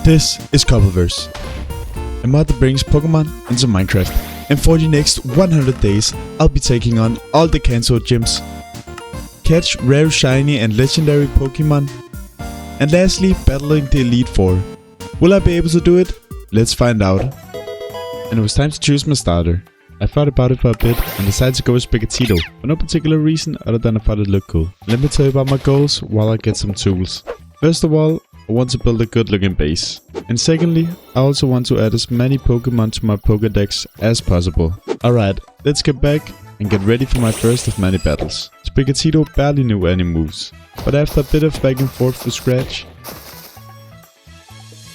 This is Cobbleverse, a mod that brings Pokemon into Minecraft, and for the next 100 days I'll be taking on all the Kanto gyms, catch rare, shiny and legendary Pokemon, and lastly battling the Elite Four. Will I be able to do it? Let's find out. And it was time to choose my starter. I thought about it for a bit and decided to go with Sprigatito, for no particular reason other than I thought it looked cool. Let me tell you about my goals while I get some tools. First of all, I want to build a good looking base. And secondly, I also want to add as many Pokemon to my Pokédex as possible. Alright, let's get back and get ready for my first of many battles. Sprigatito barely knew any moves, but after a bit of back and forth with Scratch,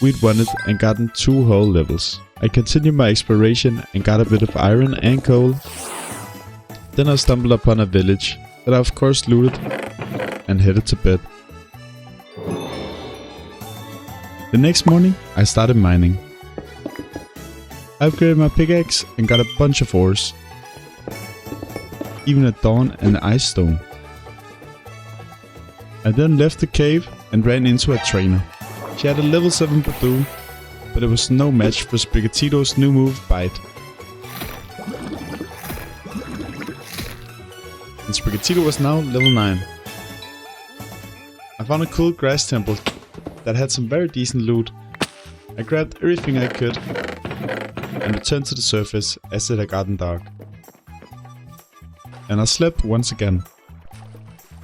we'd won it and gotten 2 whole levels. I continued my exploration and got a bit of iron and coal. Then I stumbled upon a village that I of course looted and headed to bed. The next morning I started mining. I upgraded my pickaxe and got a bunch of ores. Even a dawn and an ice stone. I then left the cave and ran into a trainer. She had a level 7 Badoo, but it was no match for Sprigatito's new move, Bite. And Sprigatito was now level 9. I found a cool grass temple that had some very decent loot. I grabbed everything I could and returned to the surface as it had gotten dark. And I slept once again.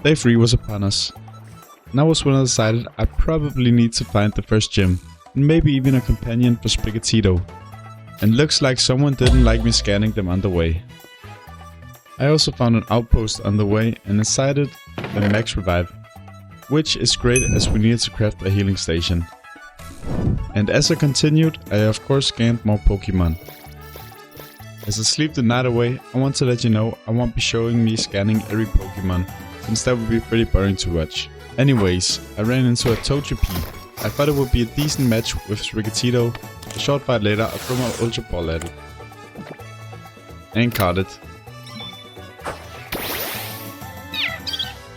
Day 3 was upon us. Now was when I decided I probably need to find the first gym, and maybe even a companion for Sprigatito. And looks like someone didn't like me scanning them on the way. I also found an outpost on the way and decided the max revive, which is great as we needed to craft a healing station. And as I continued, I of course scanned more Pokemon. As I sleep the night away, I want to let you know I won't be showing me scanning every Pokemon, since that would be pretty boring to watch. Anyways, I ran into a Togepi. I thought it would be a decent match with Sprigatito. A short fight later, I threw my Ultra Ball at it. And caught it.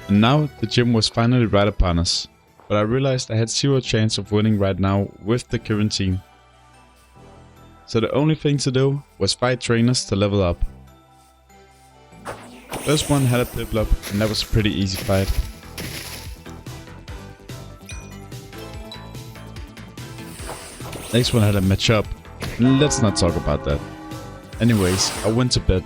And now the gym was finally right upon us. But I realized I had 0 chance of winning right now with the current team. So the only thing to do was fight trainers to level up. First one had a Piplup and that was a pretty easy fight. Next one had a matchup. Let's not talk about that. Anyways, I went to bed.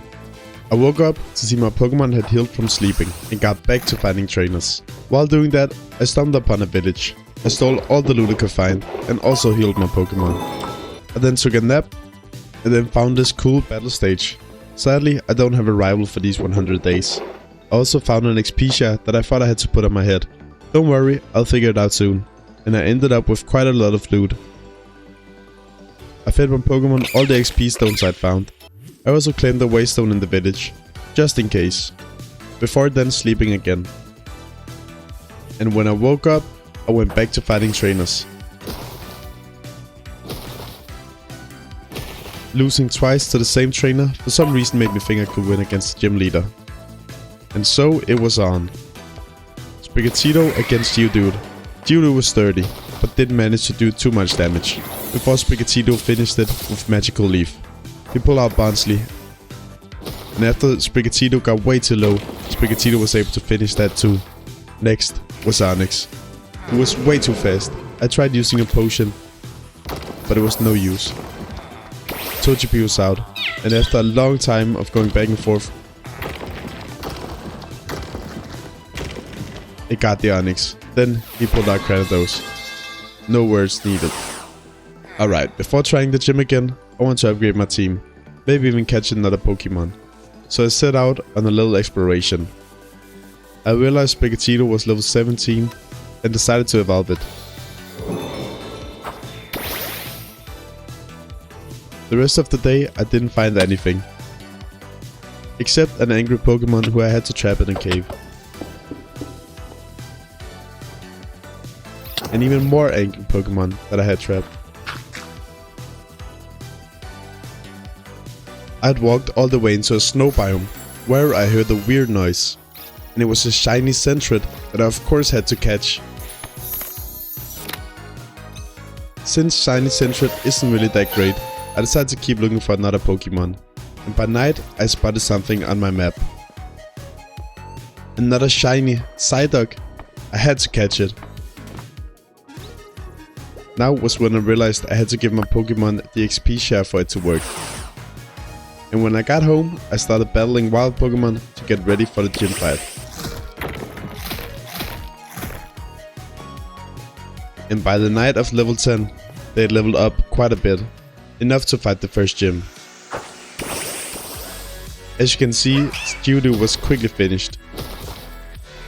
I woke up to see my Pokemon had healed from sleeping and got back to fighting trainers. While doing that, I stumbled upon a village. I stole all the loot I could find and also healed my Pokemon. I then took a nap and then found this cool battle stage. Sadly, I don't have a rival for these 100 days. I also found an XP share that I thought I had to put on my head. Don't worry, I'll figure it out soon. And I ended up with quite a lot of loot. I fed my Pokemon all the XP stones I'd found. I also claimed a waystone in the village, just in case, before then sleeping again. And when I woke up, I went back to fighting trainers. Losing twice to the same trainer for some reason made me think I could win against the gym leader. And so it was on. Sprigatito against Geodude. Geodude was sturdy, but didn't manage to do too much damage, before Sprigatito finished it with Magical Leaf. He pulled out Barnsley, and after Sprigatito got way too low, Sprigatito was able to finish that too. Next was Onyx, who was way too fast. I tried using a potion, but it was no use. Togepi was out, and after a long time of going back and forth, it got the Onyx. Then he pulled out Cranados. No words needed. Alright, before trying the gym again, I want to upgrade my team. Maybe even catch another Pokemon. So I set out on a little exploration. I realized Sprigatito was level 17 and decided to evolve it. The rest of the day I didn't find anything. Except an angry Pokemon who I had to trap in a cave. And even more angry Pokemon that I had trapped. I had walked all the way into a snow biome, where I heard a weird noise, and it was a shiny Sentret that I of course had to catch. since Shiny Centred isn't really that great, I decided to keep looking for another Pokemon. And by night, I spotted something on my map. Another shiny Psyduck. I had to catch it. Now was when I realized I had to give my Pokemon the XP share for it to work. And when I got home, I started battling wild Pokemon to get ready for the gym fight. And by the night of level 10, they had leveled up quite a bit, enough to fight the first gym. As you can see, Geodude was quickly finished.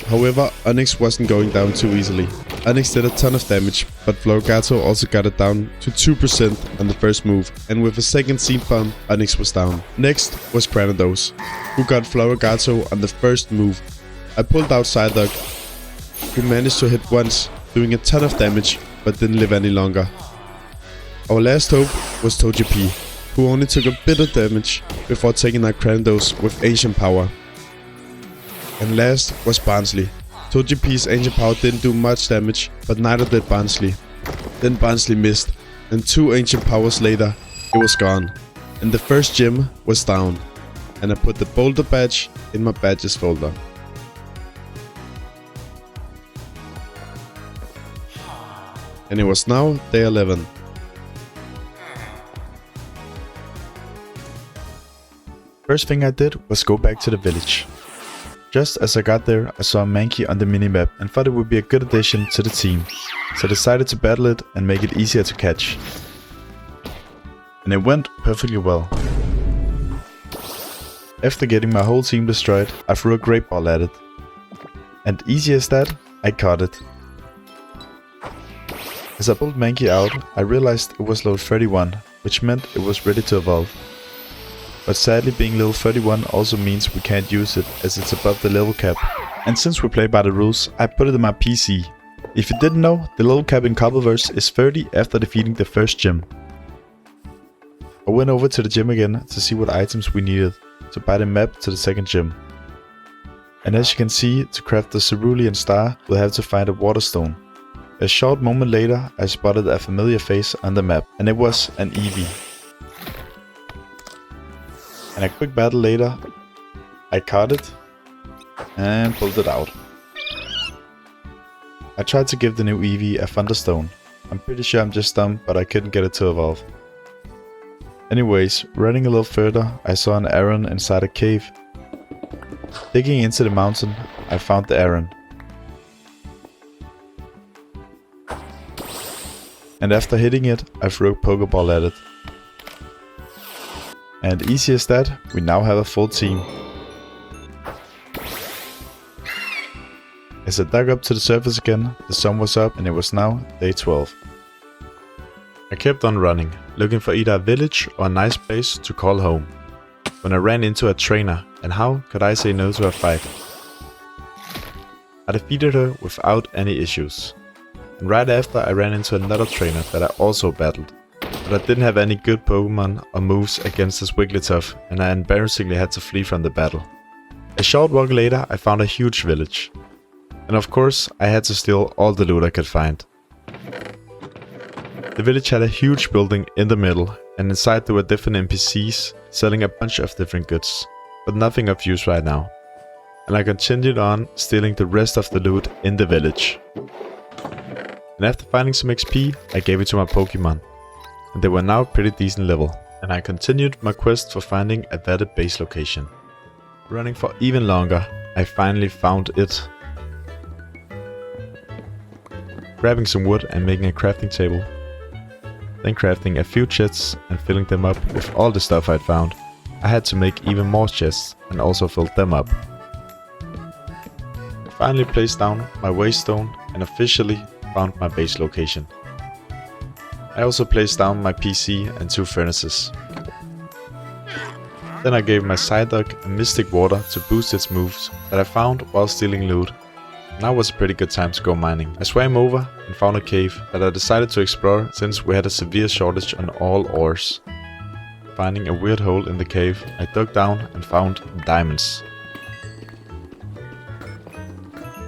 However, Onix wasn't going down too easily. Onix did a ton of damage, but Florigato also got it down to 2% on the first move, and with a second Seed Bomb, Onix was down. Next was Granados, who got Florigato on the first move. I pulled out Psyduck, who managed to hit once, doing a ton of damage, but didn't live any longer. Our last hope was Togepi, who only took a bit of damage before taking out Granados with Ancient Power. And last was Barnsley. Togepi's Ancient Power didn't do much damage, but neither did Barnsley. Then Barnsley missed, and 2 Ancient Powers later, it was gone. And the first gym was down, and I put the Boulder badge in my badges folder. And it was now day 11. First thing I did was go back to the village. Just as I got there, I saw a Mankey on the minimap and thought it would be a good addition to the team, so I decided to battle it and make it easier to catch. And it went perfectly well. After getting my whole team destroyed, I threw a Great Ball at it. And easy as that, I caught it. As I pulled Mankey out, I realized it was level 31, which meant it was ready to evolve. But sadly, being level 31 also means we can't use it as it's above the level cap. And since we play by the rules, I put it in my PC. If you didn't know, the level cap in Cobbleverse is 30 after defeating the first gym. I went over to the gym again to see what items we needed to buy the map to the second gym. And as you can see, to craft the Cerulean Star, we'll have to find a water stone. A short moment later, I spotted a familiar face on the map, and it was an Eevee. And a quick battle later, I caught it and pulled it out. I tried to give the new Eevee a Thunderstone. I'm pretty sure I'm just dumb, but I couldn't get it to evolve. Anyways, running a little further, I saw an Aron inside a cave. Digging into the mountain, I found the Aron. And after hitting it, I threw a Pokeball at it. And easy as that, we now have a full team. As I dug up to the surface again, the sun was up and it was now day 12. I kept on running, looking for either a village or a nice place to call home, when I ran into a trainer, and how could I say no to a fight? I defeated her without any issues. And right after I ran into another trainer that I also battled. But I didn't have any good Pokemon or moves against this Wigglytuff, and I embarrassingly had to flee from the battle. A short walk later, I found a huge village. And of course, I had to steal all the loot I could find. The village had a huge building in the middle, and inside there were different NPCs selling a bunch of different goods, but nothing of use right now. And I continued on stealing the rest of the loot in the village. And after finding some XP, I gave it to my Pokemon. And they were now pretty decent level, and I continued my quest for finding a vetted base location. Running for even longer, I finally found it. Grabbing some wood and making a crafting table. Then crafting a few chests and filling them up with all the stuff I'd found. I had to make even more chests and also filled them up. I finally placed down my waystone and officially found my base location. I also placed down my PC and 2 furnaces. Then I gave my Psyduck a Mystic Water to boost its moves that I found while stealing loot. Now was a pretty good time to go mining. I swam over and found a cave that I decided to explore since we had a severe shortage on all ores. Finding a weird hole in the cave, I dug down and found diamonds.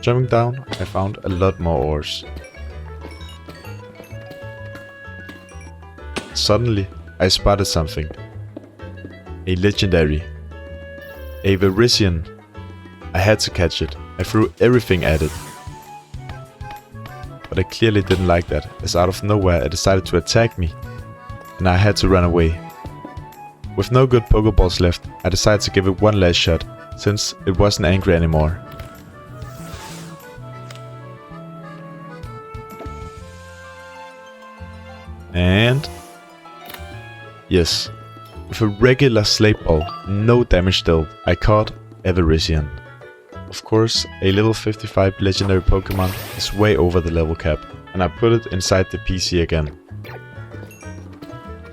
Jumping down, I found a lot more ores. Suddenly, I spotted something. A legendary. A Verisian. I had to catch it. I threw everything at it. But I clearly didn't like that, as out of nowhere it decided to attack me, and I had to run away. With no good Pokeballs left, I decided to give it one last shot, since it wasn't angry anymore. And... yes, with a regular slate ball, no damage dealt, I caught a Verisian. Of course, a level 55 legendary Pokemon is way over the level cap, and I put it inside the PC again.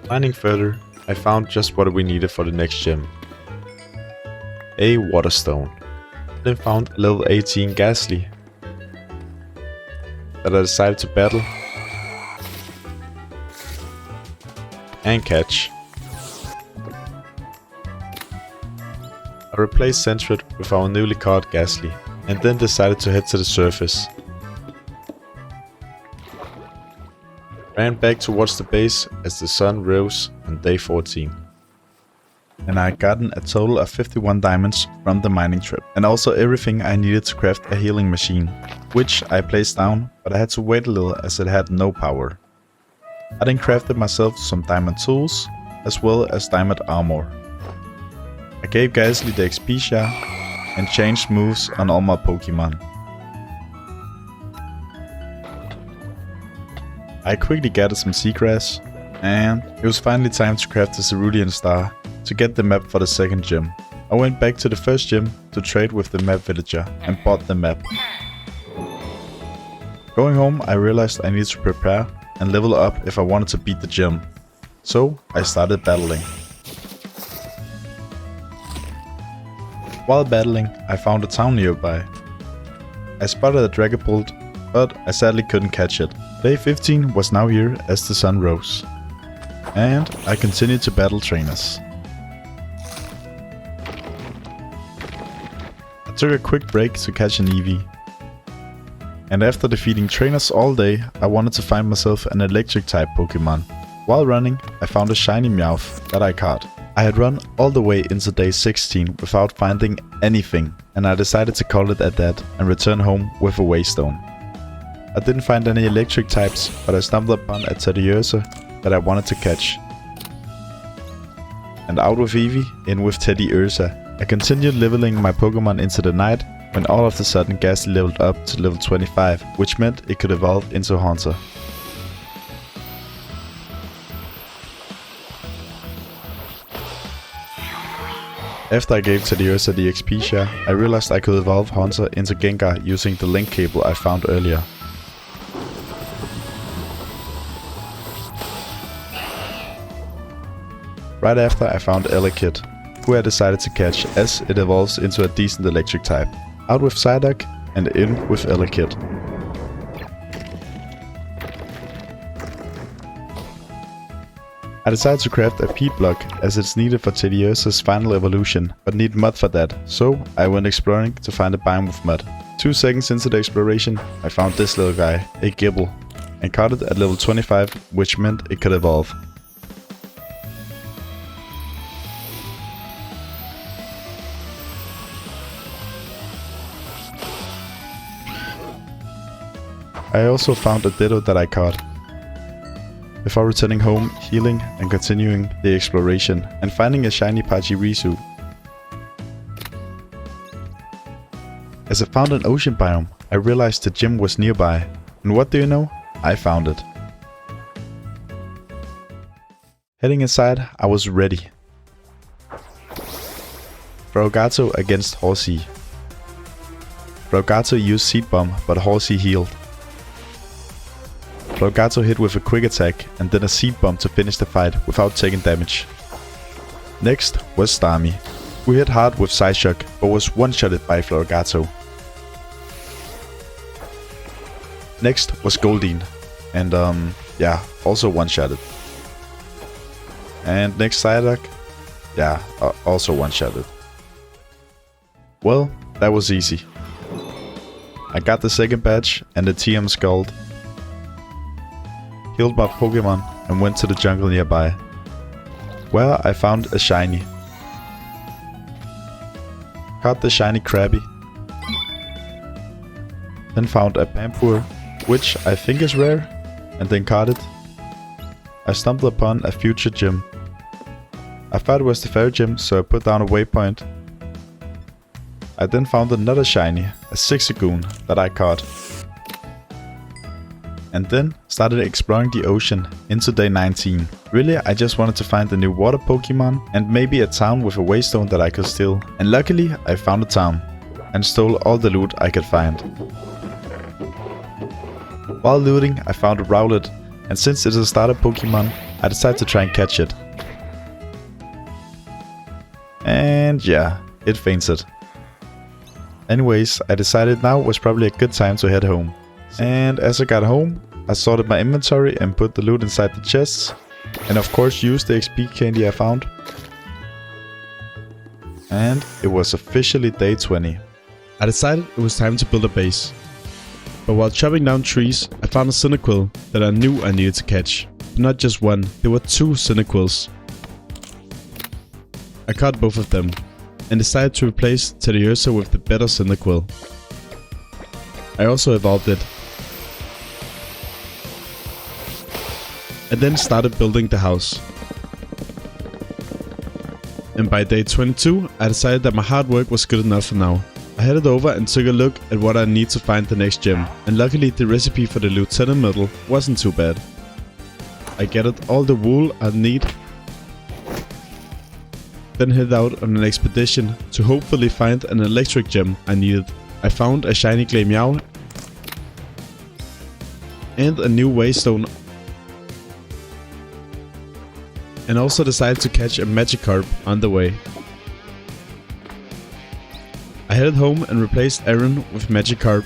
Mining further, I found just what we needed for the next gym. A water stone. Then found a level 18 Ghastly that I decided to battle and catch. I replaced Sentret with our newly caught Ghastly, and then decided to head to the surface. Ran back towards the base as the sun rose on day 14. And I had gotten a total of 51 diamonds from the mining trip, and also everything I needed to craft a healing machine, which I placed down, but I had to wait a little as it had no power. I then crafted myself some diamond tools, as well as diamond armor. I gave Ghastly the XP share and changed moves on all my Pokemon. I quickly gathered some seagrass, and it was finally time to craft the Cerulean Star to get the map for the second gym. I went back to the first gym to trade with the map villager and bought the map. Going home, I realized I needed to prepare and level up if I wanted to beat the gym, so I started battling. While battling, I found a town nearby. I spotted a Dragapult, but I sadly couldn't catch it. Day 15 was now here as the sun rose, and I continued to battle trainers. I took a quick break to catch an Eevee, and after defeating trainers all day, I wanted to find myself an electric type Pokemon. While running, I found a shiny Meowth that I caught. I had run all the way into day 16 without finding anything, and I decided to call it at that and return home with a Waystone. I didn't find any electric types, but I stumbled upon a Teddiursa that I wanted to catch. And out with Eevee, in with Teddiursa. I continued leveling my Pokemon into the night, when all of a sudden Ghastly leveled up to level 25, which meant it could evolve into a Haunter. After I gave Teddiursa the XP share, I realized I could evolve Haunter into Gengar using the link cable I found earlier. Right after I found Elekid, who I decided to catch as it evolves into a decent electric type. Out with Psyduck and in with Elekid. I decided to craft a P-block as it's needed for Teddiursa's final evolution, but need mud for that, so I went exploring to find a biome with mud. 2 seconds into the exploration, I found this little guy, a Gibble, and caught it at level 25, which meant it could evolve. I also found a Ditto that I caught. Before returning home, healing and continuing the exploration, and finding a shiny Pachirisu. As I found an ocean biome, I realized the gym was nearby, and what do you know? I found it. Heading inside, I was ready. Ferrogato against Horsey. Ferrogato used Seed Bomb, but Horsey healed. Ferrogato hit with a quick attack and then a Seed Bomb to finish the fight without taking damage. Next was Starmie, who hit hard with Psyshock but was one-shotted by Ferrogato. Next was Goldeen, and also one-shotted. And next Psyduck, also one-shotted. Well, that was easy. I got the second badge and the TM Scald. Healed my Pokemon and went to the jungle nearby, where I found a shiny. Caught the shiny Krabby. Then found a Pampur, which I think is rare, and then caught it. I stumbled upon a future gym. I thought it was the fairy gym, so I put down a waypoint. I then found another shiny, a Zigzagoon, that I caught. And then started exploring the ocean into day 19. Really, I just wanted to find a new water Pokemon and maybe a town with a waystone that I could steal. And luckily, I found a town and stole all the loot I could find. While looting, I found a Rowlet, and since it is a starter Pokemon, I decided to try and catch it. And yeah, it fainted. Anyways, I decided now was probably a good time to head home. And as I got home, I sorted my inventory and put the loot inside the chests. And of course used the XP candy I found. And it was officially day 20. I decided it was time to build a base. But while chopping down trees, I found a Cyndaquil that I knew I needed to catch. But not just one, there were 2 Cyndaquils. I caught both of them, and decided to replace Teddiursa with the better Cyndaquil. I also evolved it. And then started building the house. And by day 22, I decided that my hard work was good enough for now. I headed over and took a look at what I need to find the next gym, and luckily the recipe for the Lieutenant Medal wasn't too bad. I gathered all the wool I need, then headed out on an expedition to hopefully find an electric gem I needed. I found a shiny Glameow and a new waystone, and also decided to catch a Magikarp on the way. I headed home and replaced Aaron with Magikarp,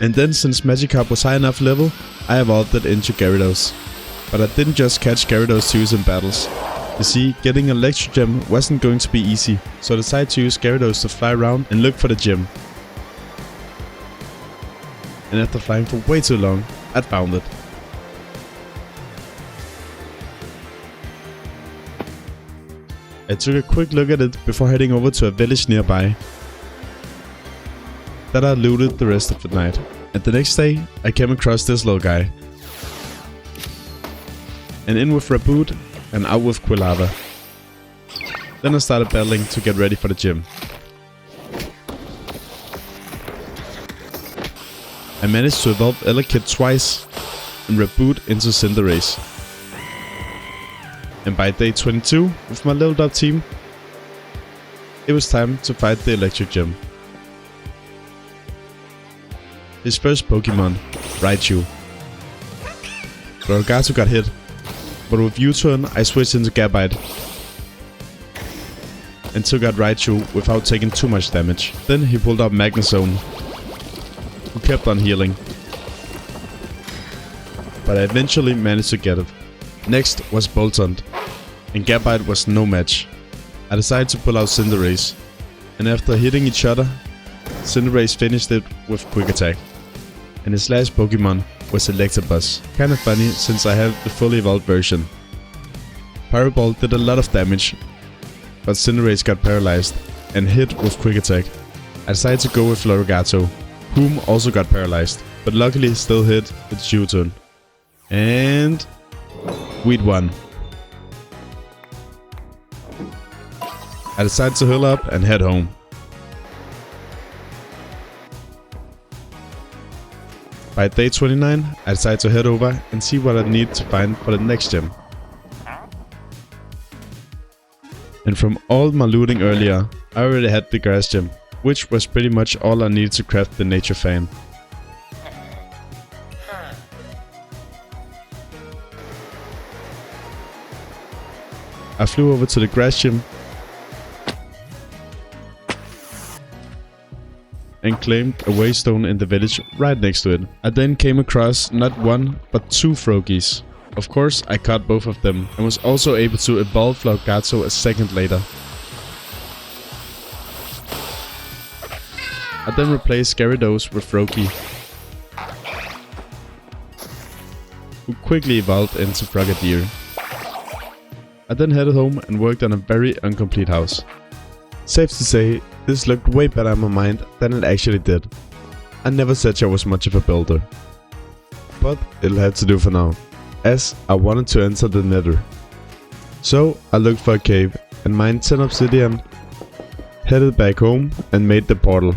and then since Magikarp was high enough level, I evolved it into Gyarados. But I didn't just catch Gyarados to use in battles. You see, getting an electric gem wasn't going to be easy, so I decided to use Gyarados to fly around and look for the gem. And after flying for way too long, I'd found it. I took a quick look at it before heading over to a village nearby. That I looted the rest of the night. And the next day, I came across this little guy. And in with Raboot and out with Quilava. Then I started battling to get ready for the gym. I managed to evolve Elekid twice and Raboot into Cinderace. And by day 22, with my leveled up team, it was time to fight the electric gym. His first Pokemon, Raichu. Floragato got hit, but with U-turn I switched into Gabite and took out Raichu without taking too much damage. Then he pulled out Magnezone, who kept on healing, but I eventually managed to get it. Next was Boltund, and Gabite was no match. I decided to pull out Cinderace, and after hitting each other, Cinderace finished it with Quick Attack. And his last Pokemon was Electabuzz. Kinda funny since I have the fully evolved version. Pyroball did a lot of damage, but Cinderace got paralyzed and hit with Quick Attack. I decided to go with Floragato, whom also got paralyzed, but luckily still hit with U-turn. And we'd won. I decided to heal up and head home. By day 29, I decided to head over and see what I need to find for the next gym. And from all my looting earlier, I already had the grass gym, which was pretty much all I needed to craft the nature fan. I flew over to the grass gym and claimed a waystone in the village right next to it. I then came across not one, but 2 Froakies. Of course, I caught both of them and was also able to evolve Floragato a second later. I then replaced Gyarados with Froakie, who quickly evolved into Frogadier. I then headed home and worked on a very incomplete house. Safe to say, this looked way better in my mind than it actually did. I never said I was much of a builder. But it'll have to do for now, as I wanted to enter the nether. So I looked for a cave and mined 10 obsidian, headed back home and made the portal.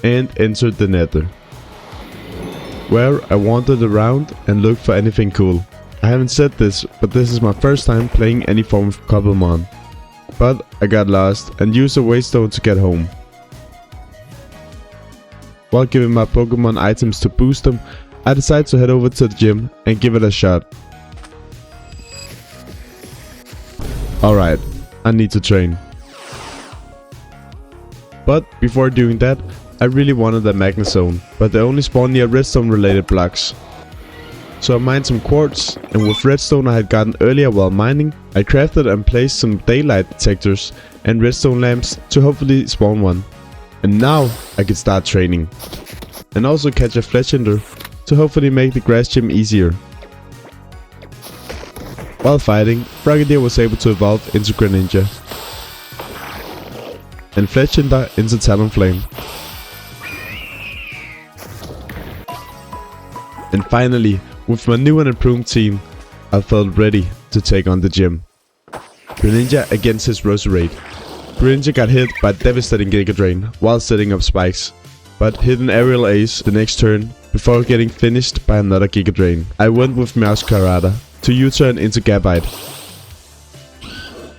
And entered the nether, where I wandered around and looked for anything cool. I haven't said this, but this is my first time playing any form of Cobblemon. But I got lost and used a waystone to get home. While giving my Pokemon items to boost them, I decided to head over to the gym and give it a shot. Alright, I need to train. But before doing that, I really wanted a magnet zone, but they only spawn near redstone related blocks. So I mined some quartz, and with redstone I had gotten earlier while mining, I crafted and placed some daylight detectors and redstone lamps to hopefully spawn one. And now I could start training. And also catch a flesh ender to hopefully make the grass gym easier. While fighting, Frogadier was able to evolve into Greninja. And Flesh Ender into Talonflame. And finally, with my new and improved team, I felt ready to take on the gym. Greninja against his Roserade. Greninja got hit by a devastating Giga Drain while setting up spikes, but hit an aerial ace the next turn before getting finished by another Giga Drain. I went with Meowscarada to U-turn into Gabite,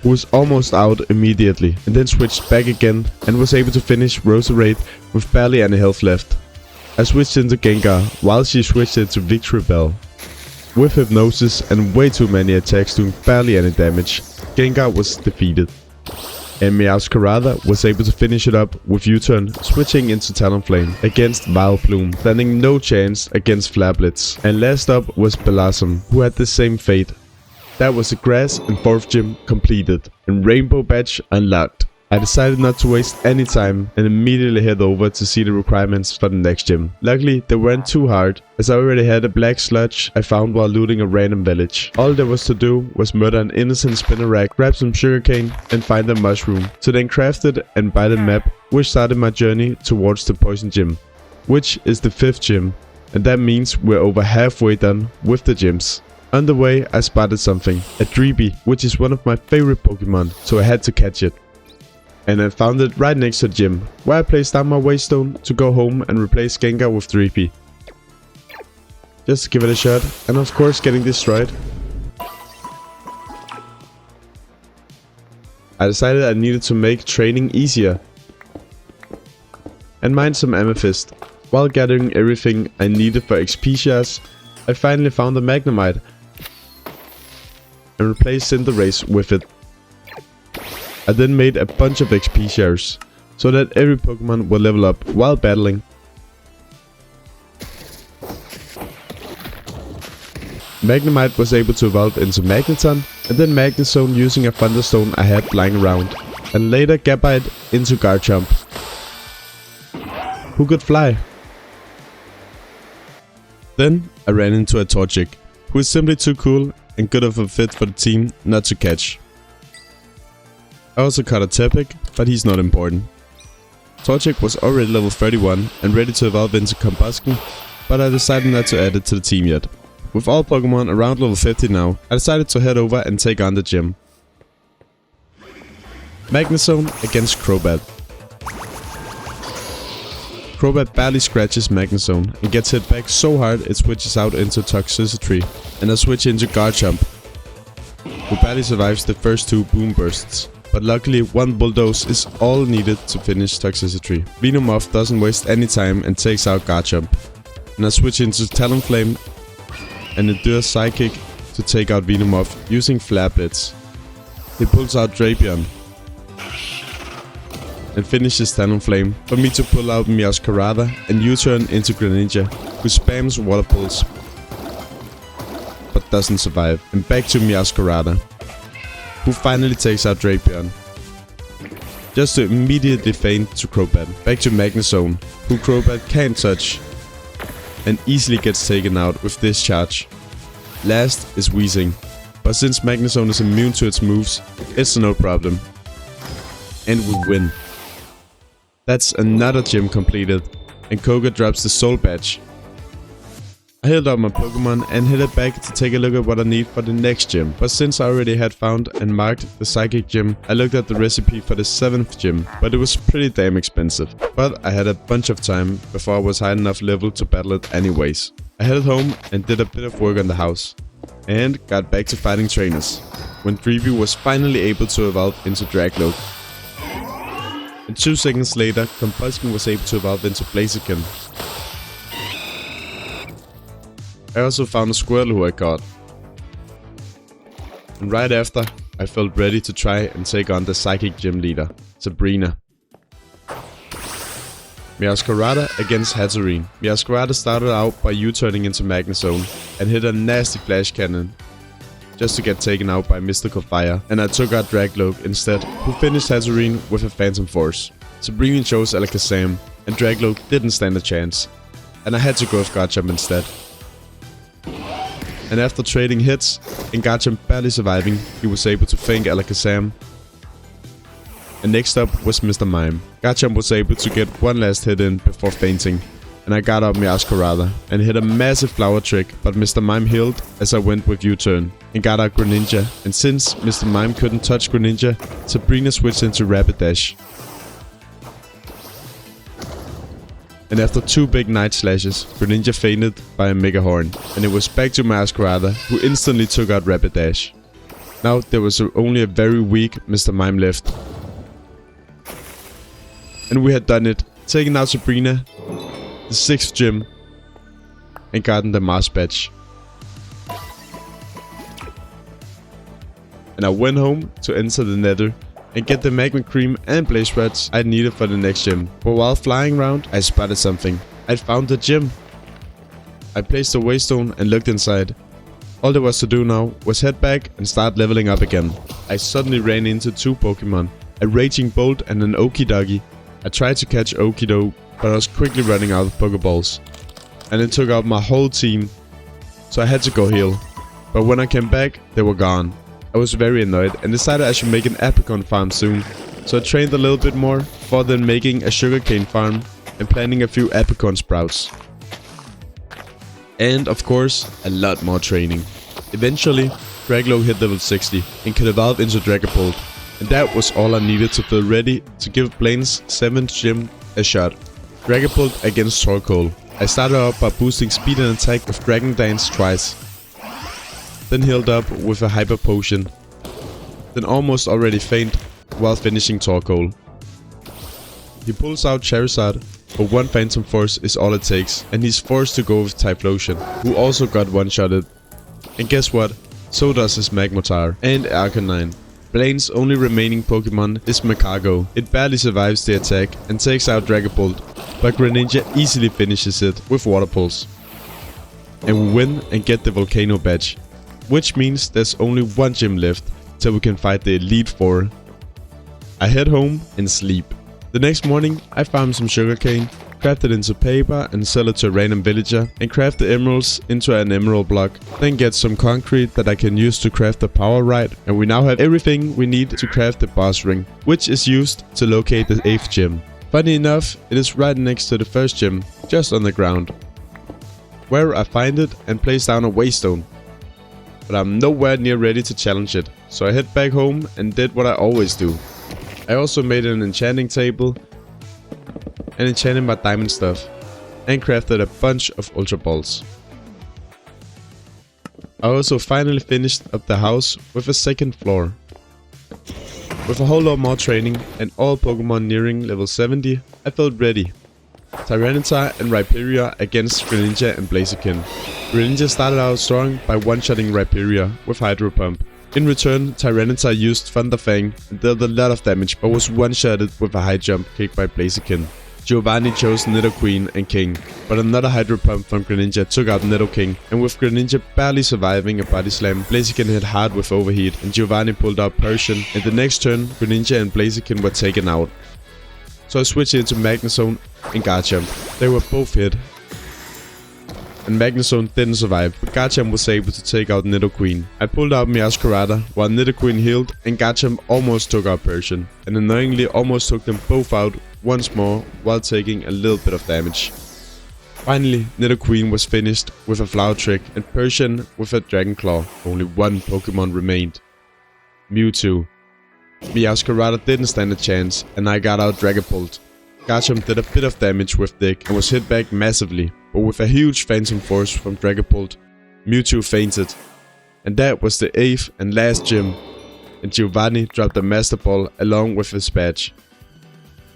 who was almost out immediately, and then switched back again and was able to finish Roserade with barely any health left. I switched into Gengar while she switched into Victory Bell. With Hypnosis and way too many attacks doing barely any damage, Gengar was defeated. And Meowscarada was able to finish it up with U-turn, switching into Talonflame against Vileplume, standing no chance against Flablets. And last up was Blossom, who had the same fate. That was the grass and 4th gym completed, and Rainbow Badge unlocked. I decided not to waste any time and immediately head over to see the requirements for the next gym. Luckily, they weren't too hard, as I already had a black sludge I found while looting a random village. All there was to do was murder an innocent Spinnerack, grab some sugarcane and find a mushroom, to then craft it and buy the map, which started my journey towards the Poison Gym, which is the 5th gym, and that means we're over halfway done with the gyms. On the way, I spotted something, a Dreepy, which is one of my favorite Pokemon, so I had to catch it. And I found it right next to the gym, where I placed down my waystone to go home and replace Gengar with Dreepy. Just to give it a shot, and of course getting destroyed. I decided I needed to make training easier. And mine some amethyst. While gathering everything I needed for XP shards, I finally found a Magnemite. And replaced Cinderace with it. I then made a bunch of XP shares, so that every Pokemon will level up while battling. Magnemite was able to evolve into Magneton, and then Magnezone using a Thunderstone I had lying around, and later Gabite into Garchomp, who could fly. Then I ran into a Torchic, who is simply too cool and good of a fit for the team not to catch. I also caught a Tepig, but he's not important. Torchic was already level 31 and ready to evolve into Combusken, but I decided not to add it to the team yet. With all Pokemon around level 50 now, I decided to head over and take on the gym. Magnezone against Crobat. Crobat barely scratches Magnezone and gets hit back so hard it switches out into Toxicity, and I switch into Garchomp, who barely survives the first 2 boom bursts. But luckily, 1 Bulldoze is all needed to finish Toxicity. Venomoth doesn't waste any time and takes out Garchomp. And I switch into Talonflame and endure Psychic to take out Venomoth using Flablets. He pulls out Drapion and finishes Talonflame for me to pull out Meowscarada and U-turn into Greninja, who spams Water Pulse but doesn't survive. And back to Meowscarada, who finally takes out Drapion, just to immediately feint to Crobat. Back to Magnezone, who Crobat can't touch, and easily gets taken out with Discharge. Last is Weezing, but since Magnezone is immune to its moves, it's no problem. And we win. That's another gym completed, and Koga drops the Soul Badge. I healed up my Pokemon and headed back to take a look at what I need for the next gym. But since I already had found and marked the Psychic Gym, I looked at the recipe for the 7th gym, but it was pretty damn expensive. But I had a bunch of time before I was high enough level to battle it anyways. I headed home and did a bit of work on the house, and got back to fighting trainers, when Dreepy was finally able to evolve into Dragloak. And 2 seconds later, Compulsion was able to evolve into Blaziken. I also found a Squirtle who I caught. And right after, I felt ready to try and take on the Psychic Gym Leader, Sabrina. Meowscarada against Hatterene. Meowscarada started out by U-turning into Magnezone and hit a nasty Flash Cannon just to get taken out by Mystical Fire, and I took out Dragloak instead, who finished Hatterene with a Phantom Force. Sabrina chose Alakazam, and Dragloak didn't stand a chance, and I had to go with Garchomp instead. And after trading hits and Garchomp barely surviving, he was able to fink Alakazam. And next up was Mr. Mime. Garchomp was able to get one last hit in before fainting, and I got up Meowscarada and hit a massive flower trick, but Mr. Mime healed as I went with U-turn and got out Greninja, and since Mr. Mime couldn't touch Greninja, Sabrina switched into Rapidash. And after 2 big Night Slashes, Greninja fainted by a Mega Horn, and it was back to Meowscarada, who instantly took out Rapidash. Now there was only a very weak Mr. Mime left. And we had done it, taken out Sabrina, the 6th gym, and gotten the Mars Badge. And I went home to enter the Nether and get the Magma Cream and Blaze Rods I needed for the next gym. But while flying around, I spotted something. I'd found the gym. I placed the Waystone and looked inside. All there was to do now was head back and start leveling up again. I suddenly ran into 2 Pokemon, a Raging Bolt and an Okidogi. I tried to catch Okido, but I was quickly running out of Pokeballs, and it took out my whole team, so I had to go heal. But when I came back, they were gone. I was very annoyed and decided I should make an Apricot farm soon, so I trained a little bit more before then making a sugarcane farm and planting a few Apricot sprouts. And of course, a lot more training. Eventually, Dragloak hit level 60 and could evolve into Dragapult, and that was all I needed to feel ready to give Blaine's 7th gym a shot. Dragapult against Torkoal. I started out by boosting speed and attack with Dragon Dance twice, then healed up with a Hyper Potion, then almost already faint while finishing Torkoal. He pulls out Charizard, but 1 Phantom Force is all it takes, and he's forced to go with Typhlosion, who also got one-shotted. And guess what? So does his Magmar and Arcanine. Blaine's only remaining Pokemon is Magcargo. It barely survives the attack and takes out Dragapult, but Greninja easily finishes it with Water Pulse. And we win and get the Volcano Badge, which means there's only 1 gym left till we can fight the Elite Four. I head home and sleep. The next morning, I farm some sugarcane, craft it into paper and sell it to a random villager, and craft the emeralds into an emerald block. Then get some concrete that I can use to craft the power ride, and we now have everything we need to craft the boss ring, which is used to locate the 8th gym. Funny enough, it is right next to the 1st gym, just on the ground, where I find it and place down a Waystone. But I'm nowhere near ready to challenge it, so I head back home and did what I always do. I also made an enchanting table and enchanted my diamond stuff, and crafted a bunch of Ultra Balls. I also finally finished up the house with a 2nd floor. With a whole lot more training and all Pokemon nearing level 70, I felt ready. Tyranitar and Rhyperior against Greninja and Blaziken. Greninja started out strong by one-shotting Rhyperior with Hydro Pump. In return, Tyranitar used Thunder Fang and dealt a lot of damage, but was one-shotted with a high jump kick by Blaziken. Giovanni chose Nidoqueen and King, but another Hydro Pump from Greninja took out Nidoking, and with Greninja barely surviving a Body Slam, Blaziken hit hard with Overheat, and Giovanni pulled out Persian, and the next turn, Greninja and Blaziken were taken out. So I switched into Magnezone and Garchomp. They were both hit. and Magnezone didn't survive, but Garchomp was able to take out Nidoqueen. I pulled out Meowscarada while Nidoqueen healed, and Garchomp almost took out Persian, and annoyingly almost took them both out once more while taking a little bit of damage. Finally, Nidoqueen was finished with a Flower Trick and Persian with a Dragon Claw. Only one Pokemon remained. Mewtwo. Meowscarada didn't stand a chance, and I got out Dragapult. Garchomp did a bit of damage with Dick and was hit back massively, but with a huge Phantom Force from Dragapult, Mewtwo fainted. And that was the 8th and last gym, and Giovanni dropped the Master Ball along with his badge.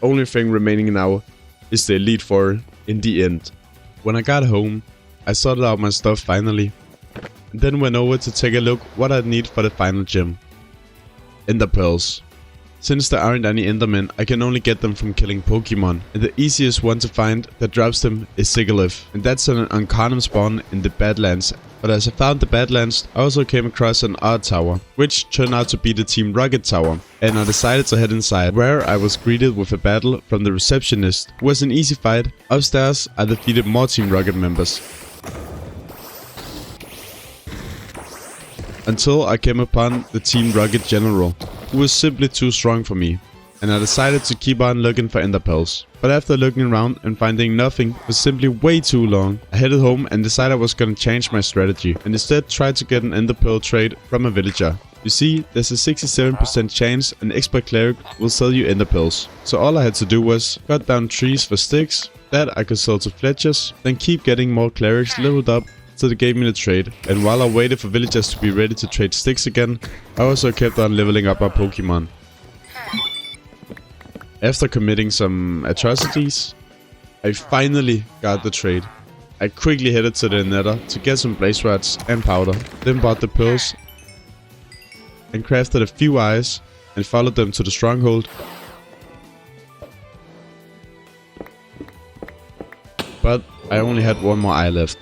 Only thing remaining now is the Elite Four in the end. When I got home, I sorted out my stuff finally, and then went over to take a look what I'd need for the final gym. Ender Pearls. Since there aren't any Endermen, I can only get them from killing Pokemon, and the easiest one to find that drops them is Sigilyph, and that's an uncommon spawn in the Badlands. But as I found the Badlands, I also came across an odd tower, which turned out to be the Team Rocket tower, and I decided to head inside, where I was greeted with a battle from the receptionist, who was an easy fight. Upstairs, I defeated more Team Rocket members, until I came upon the Team Rocket General, who was simply too strong for me, and I decided to keep on looking for Ender Pearls. But after looking around and finding nothing was simply way too long, I headed home and decided I was gonna change my strategy, and instead tried to get an Ender Pearl trade from a villager. You see, there's a 67% chance an expert cleric will sell you Ender Pearls. So all I had to do was cut down trees for sticks, that I could sell to Fletchers, then keep getting more clerics leveled up so they gave me the trade. And while I waited for villagers to be ready to trade sticks again, I also kept on leveling up my Pokemon. After committing some atrocities, I finally got the trade. I quickly headed to the Nether to get some blaze rods and powder, then bought the pearls and crafted a few eyes and followed them to the stronghold. But I only had one more eye left,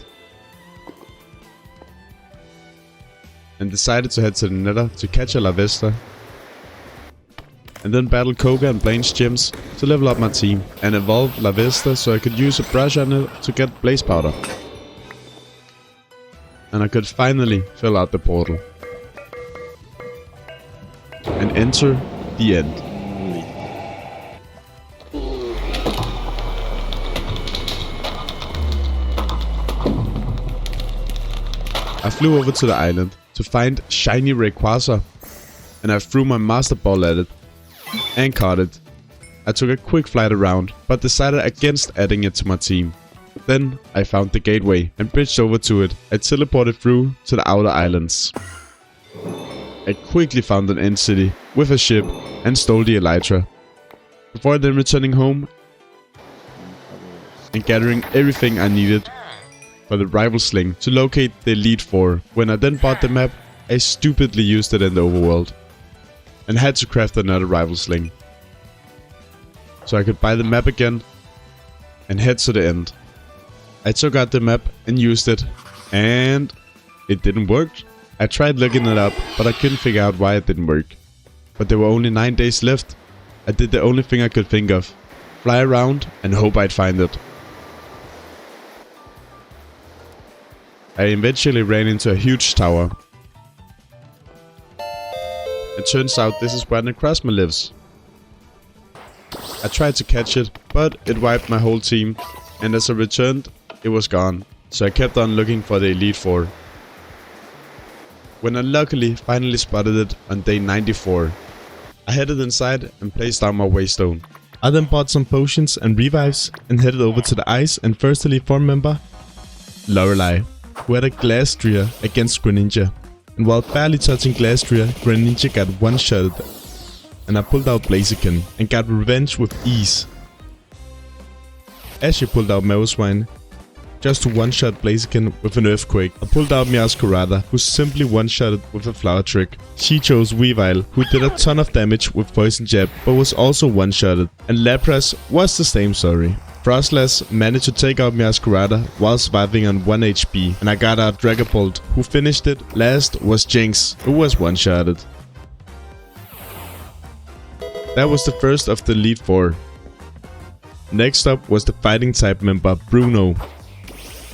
and decided to head to the Nether to catch a Lavesta, and then battle Koga and Blaine's gyms to level up my team, and evolve Lavesta so I could use a brush on it to get blaze powder. And I could finally fill out the portal and enter the end. I flew over to the island to find shiny Rayquaza, and I threw my Master Ball at it and caught it. I took a quick flight around, but decided against adding it to my team. Then I found the gateway and bridged over to it. I teleported through to the outer islands. I quickly found an end city with a ship and stole the Elytra, before then returning home and gathering everything I needed for the rival sling to locate the Elite Four. When I then bought the map, I stupidly used it in the overworld and had to craft another rival sling, so I could buy the map again and head to the end. I took out the map and used it, and it didn't work. I tried looking it up, but I couldn't figure out why it didn't work. But there were only 9 days left. I did the only thing I could think of: fly around and hope I'd find it. I eventually ran into a huge tower. It turns out this is where Necrozma lives. I tried to catch it, but it wiped my whole team, and as I returned, it was gone. So I kept on looking for the Elite Four, when I luckily finally spotted it on day 94. I headed inside and placed down my waystone. I then bought some potions and revives and headed over to the ice and first Elite Four member, Lorelei, who had a Glastrier against Greninja. And while barely touching Glastrier, Greninja got one-shotted, and I pulled out Blaziken and got revenge with ease. As she pulled out Mavoswine just to one-shot Blaziken with an Earthquake. I pulled out Meowscarada, who simply one-shotted with a Flower Trick. She chose Weavile, who did a ton of damage with Poison Jab, but was also one-shotted. And Lapras was the same story. Frostlass managed to take out Meowscarada while surviving on 1 HP, and I got out Dragapult, who finished it. Last was Jinx, who was one-shotted. That was the first of the Elite Four. Next up was the fighting type member Bruno.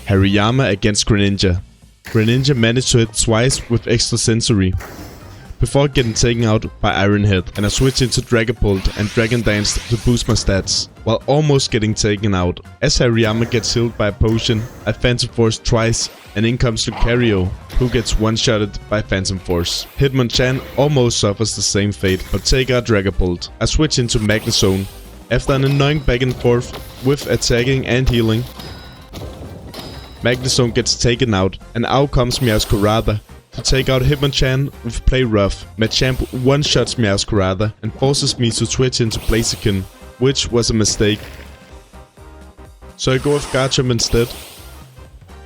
Hariyama against Greninja. Greninja managed to hit twice with extra sensory before getting taken out by Iron Head, and I switched into Dragapult and Dragon Danced to boost my stats, while almost getting taken out. As Hariyama gets healed by a potion, I Phantom Force twice, and in comes Lucario, who gets one-shotted by Phantom Force. Hitmonchan almost suffers the same fate, but take out Dragapult. I switch into Magnezone. After an annoying back and forth with attacking and healing, Magnezone gets taken out, and out comes Meowscarada to take out Hitmonchan with Play Rough. Machamp one-shots Meowscarada and forces me to switch into Blaziken, which was a mistake. So I go with Garchomp instead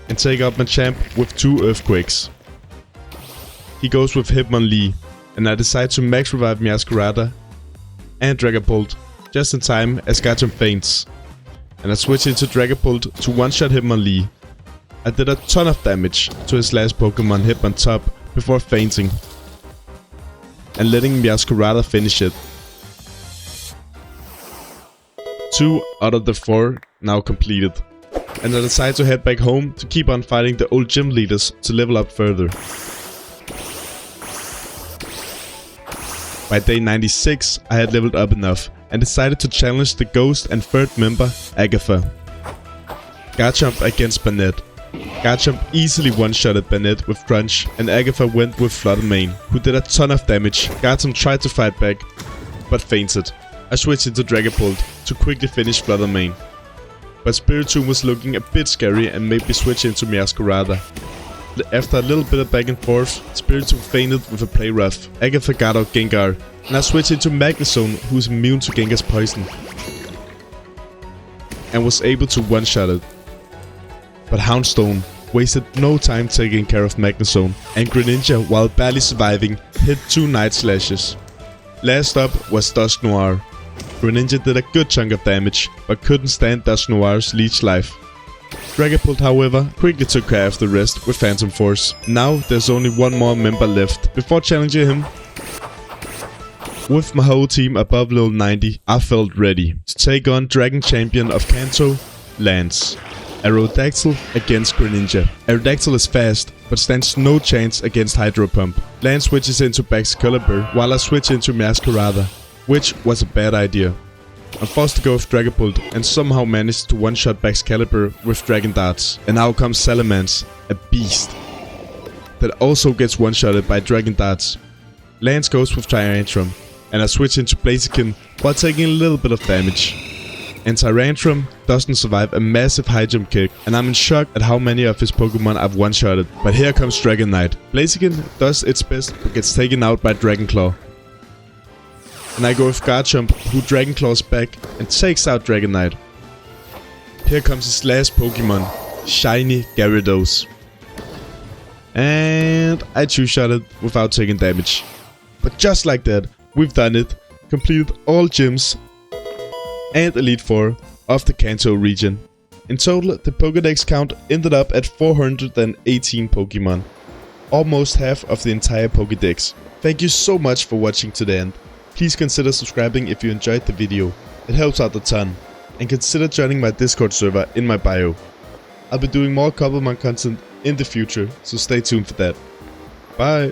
and take out Machamp with 2 Earthquakes. He goes with Hitmonlee, and I decide to max revive Meowscarada and Dragapult just in time as Garchomp faints. And I switch into Dragapult to one-shot Hitmonlee. I did a ton of damage to his last Pokemon Hitmontop before fainting and letting Meowscarada finish it. 2 out of the 4 now completed, and I decide to head back home to keep on fighting the old gym leaders to level up further. By day 96 I had leveled up enough and decided to challenge the ghost and 3rd member, Agatha. Garchomp against Banette. Garchomp easily one-shotted Banette with Crunch, and Agatha went with Flutter Mane, who did a ton of damage. Garchomp tried to fight back, but fainted. I switched into Dragapult to quickly finish Flutter Mane, but Spiritomb was looking a bit scary and made me switch into Meowscarada. After a little bit of back and forth, Spiritomb fainted with a Play Rough. Agatha got out Gengar, and I switched into Magnezone, who is immune to Gengar's poison, and was able to one-shot it. But Houndstone wasted no time taking care of Magnezone, and Greninja, while barely surviving, hit 2 Night Slashes. Last up was Dusknoir. Greninja did a good chunk of damage, but couldn't stand Dusknoir's leech life. Dragapult, however, quickly took care of the rest with Phantom Force. Now there's only one more member left. Before challenging him, with my whole team above level 90, I felt ready to take on Dragon Champion of Kanto, Lance. Aerodactyl against Greninja. Aerodactyl is fast, but stands no chance against Hydro Pump. Lance switches into Excalibur, while I switch into Meowscarada, which was a bad idea. I'm forced to go with Dragapult and somehow managed to one-shot Excalibur with Dragon Darts. And now comes Salamence, a beast that also gets one-shotted by Dragon Darts. Lance goes with Tyrantrum, and I switch into Blaziken while taking a little bit of damage. And Tyrantrum doesn't survive a massive high jump kick, and I'm in shock at how many of his Pokemon I've one-shotted. But here comes Dragonite. Blaziken does its best but gets taken out by Dragonclaw. And I go with Garchomp, who Dragonclaws back and takes out Dragonite. Here comes his last Pokemon, Shiny Gyarados. And I two-shot it without taking damage. But just like that, we've done it. Completed all gyms and Elite 4 of the Kanto region. In total, the Pokédex count ended up at 418 Pokemon. Almost half of the entire Pokédex. Thank you so much for watching to the end. Please consider subscribing if you enjoyed the video. It helps out a ton. And consider joining my Discord server in my bio. I'll be doing more Cobblemon content in the future, so stay tuned for that. Bye!